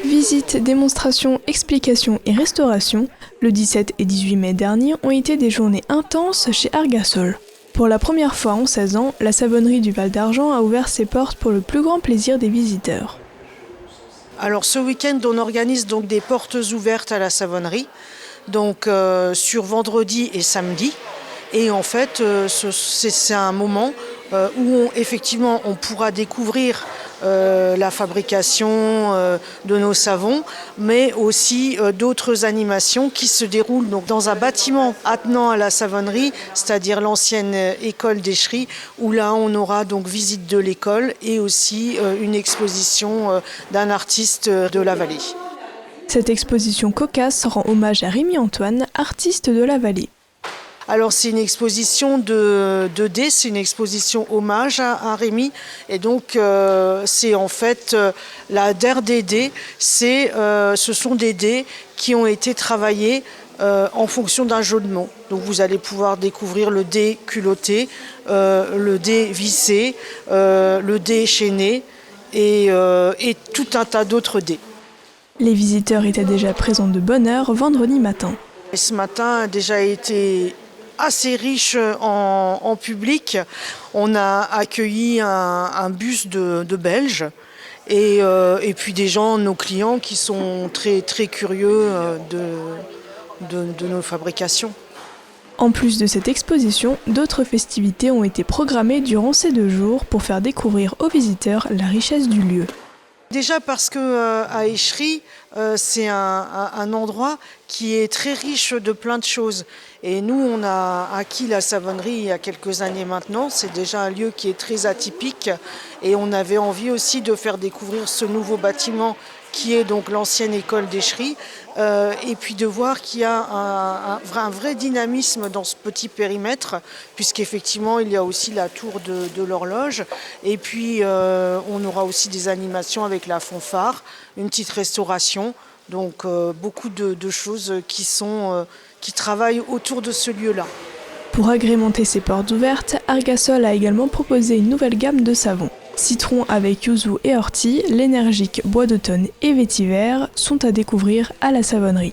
Visites, démonstrations, explications et restauration, le 17 et 18 mai dernier ont été des journées intenses chez Argasol. Pour la première fois en 16 ans, la savonnerie du Val d'Argent a ouvert ses portes pour le plus grand plaisir des visiteurs. Alors ce week-end, on organise donc des portes ouvertes à la savonnerie, donc sur vendredi et samedi. Et en fait, c'est un moment où effectivement on pourra découvrir la fabrication de nos savons, mais aussi d'autres animations qui se déroulent donc dans un bâtiment attenant à la savonnerie, c'est-à-dire l'ancienne école d'Échery, où là on aura donc visite de l'école et aussi une exposition d'un artiste de la vallée. Cette exposition cocasse rend hommage à Rémi Antoine, artiste de la vallée. Alors c'est une exposition de dés, c'est une exposition hommage à Rémi. Et donc c'est en fait la DER des dés, ce sont des dés qui ont été travaillés en fonction d'un jeu de mots. Donc vous allez pouvoir découvrir le dé culotté, le dé vissé, le dé chaîné et tout un tas d'autres dés. Les visiteurs étaient déjà présents de bonne heure vendredi matin. Et ce matin a déjà été assez riche en public. On a accueilli un bus de Belges et puis des gens, nos clients, qui sont très, très curieux de nos fabrications. En plus de cette exposition, d'autres festivités ont été programmées durant ces 2 jours pour faire découvrir aux visiteurs la richesse du lieu. Déjà parce qu'à Échery, c'est un endroit qui est très riche de plein de choses. Et nous, on a acquis la savonnerie il y a quelques années maintenant. C'est déjà un lieu qui est très atypique. Et on avait envie aussi de faire découvrir ce nouveau bâtiment qui est donc l'ancienne école d'Échery. Et puis de voir qu'il y a un vrai dynamisme dans ce petit périmètre, puisqu'effectivement il y a aussi la tour de l'horloge. Et puis on aura aussi des animations avec la fanfare, une petite restauration. Donc beaucoup de choses qui travaillent autour de ce lieu-là. Pour agrémenter ces portes ouvertes, Argasol a également proposé une nouvelle gamme de savons. Citron avec yuzu et ortie, l'énergique bois d'automne et vétiver sont à découvrir à la savonnerie.